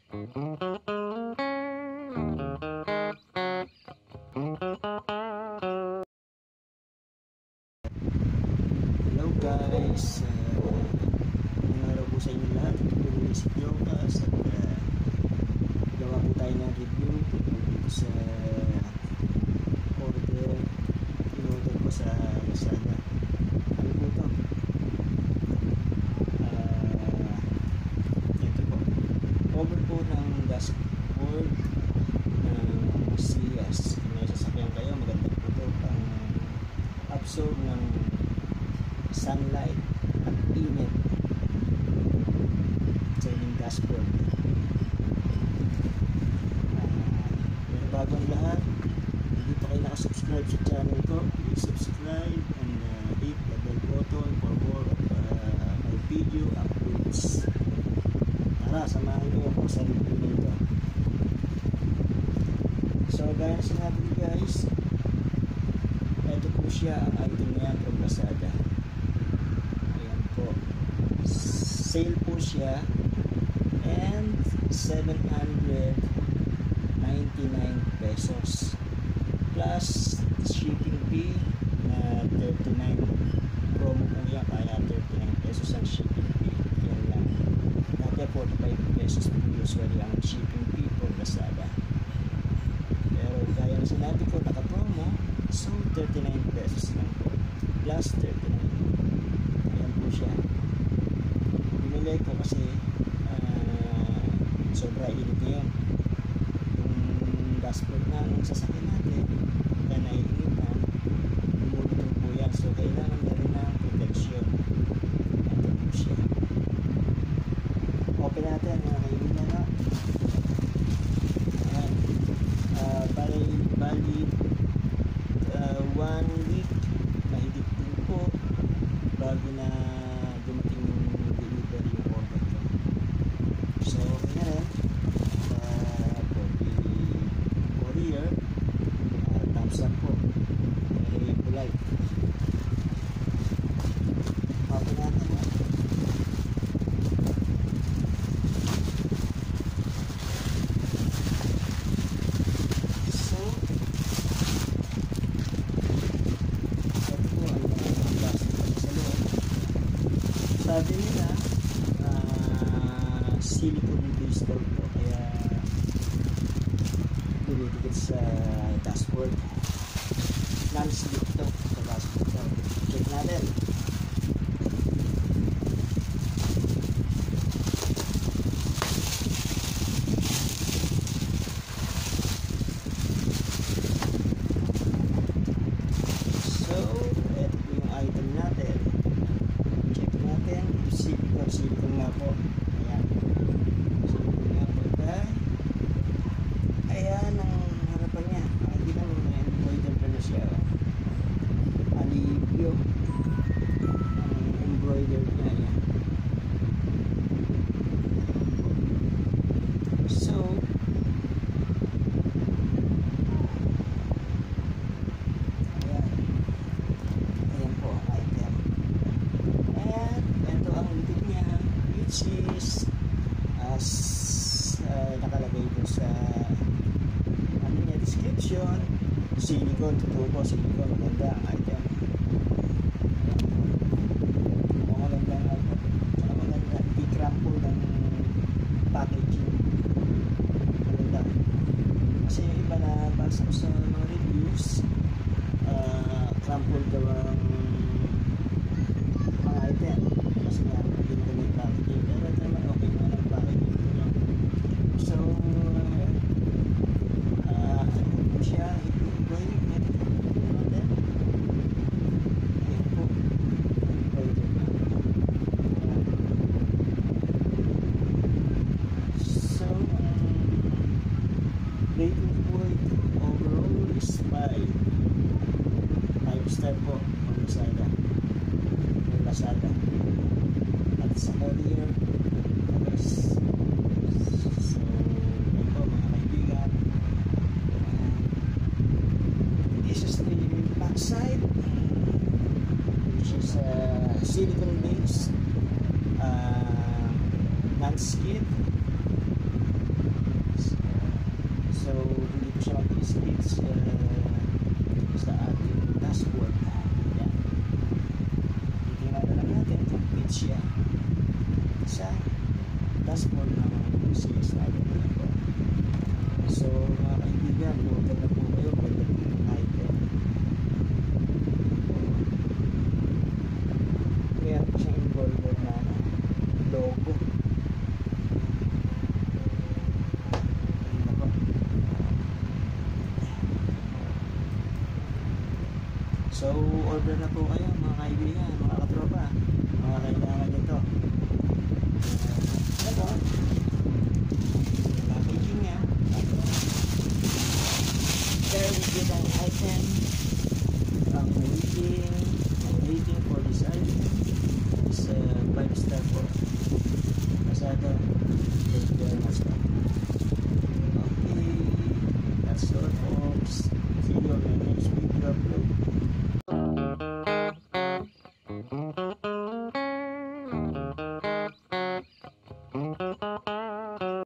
Hello guys, magandang araw po sa inyo lahat. Ito po yung si Jokas at gawa po tayo ng review dito sa order ko sa Lazada. Ano po ito? Ito po, cover po ng dashboard ng CS. Kung may sasakyan kayo, maganda po ito pang absorb ng sunlight at init sa inyong dashboard. Pero bago ang lahat, hindi pa kayo nakasubscribe sa channel ko, please subscribe and hit the bell button for more of my video uploads. Tara, samahan nyo ako sa review nito. So gaya na sinabi ko guys, ito po siya ang item niya from Lazada. Ayan po, sale po siya and 799 pesos plus shipping fee na 39. Promo po yan, kaya 39 pesos ang shipping fee. Yan lang, dati 45 pesos po usually ang shipping fee for Lazada, pero gaya na sinabi ko, naka-promo, so 39 pesos lang po plus 39. Ayan po siya. Binili ko kasi sobra init ngayon. Yung dashboard ng sasakyan natin na naiinitan, lumulutong po yan, so kailangan na rin ng protection. Ito po siya. Open natin mga kaibigan, no? Ayan. Valid 1 week mahigit din po bago na dumating yung delivery yung order ko. So okay na rin for the courier, thumbs up po, very polite. Open natin na. Sabi nila silicone based daw po, kaya dumidikit sa dashboard. Non-slip daw sa dashboard daw. Check natin. So ito yung item natin. Silicone nga po. Ayan. Silicone nga po. Ayan ang harapan niya. Hindi naman embroider pa na siya. Alivio. Ang embroider niya. Ayan. So, ayan. Ayan po ang item. And ito ang likod niya, which is as nakalagay ito sa ano niya, description, silicone. Totoo po, silicone. Maganda ang item. Maganda ang item. Saka maganda, hindi crumple ng packaging. Maganda. Kasi yung iba na basa ko sa mga reviews, crumple daw ang mga item kasi nga hindi na may packaging, pero ito naman okay naman ang packaging niya. So ano po siya, embroider natin. Ayan po, embroider na. So rating po ito overall is 5 star po ang Lazada. At sa courier, so ito mga kaibigan, this is the back side, which is silicone base, non-skid. So, hindi ko siya mag-split sa ating dashboard. Yan. Titingnan na lang natin kung fit siya sa dashboard ng CS natin. So, mga kaibigan, order na po kayo. Ganda po yung item. Meron po siyang embroidered na logo. So, order na po kayo mga kaibigan, mga katropa, mga kailangan nito. Ito, packaging niya. Very good ang item. Ang rating for this item is 5-star po. Pasado, thank you very much. Okay, that's all.